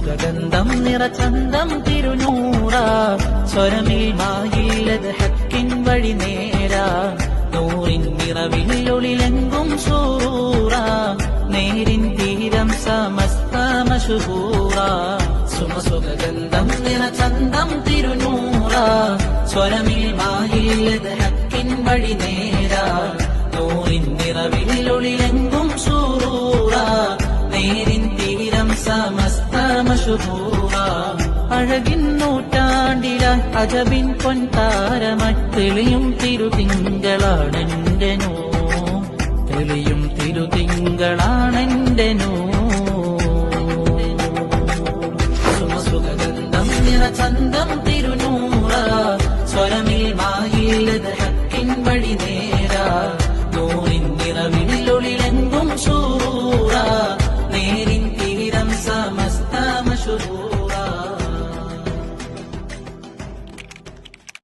സുഖഗന്ധം നിറചന്തം തിരുനൂറ സ്വരമിൽ മായില്ലത് ഹക്കിൻ വഴി നേരാ നൂറിൻ നിറവിലൊളിലെങ്കും സൂറ നേരിൻ തീരം സമസ്ത മശഹൂറ സുഖഗന്ധം നിറചന്തം തിരുനൂറ സ്വരമിൽ മായില്ലത് ഹക്കിൻ വഴി നേരാ നൂറിൻ നിറവിലൊളിലെങ്കും സൂറ നേരിൻ തീരം സമസ്ത മശഹൂറ അഴകിൻ നൂറ്റാണ്ടിലായി അജബിൻ പൊൻതാരമായി തെളിയും തിരുതിങ്കളാണെന്റെ തെളിയും തിരുതിങ്കളാണെന്റെ സുഖഗന്ധം നിറചന്തം തിരുനൂറ സ്വരമിൽ മായില്ലത് ഹക്കിൻ വഴി നേരാ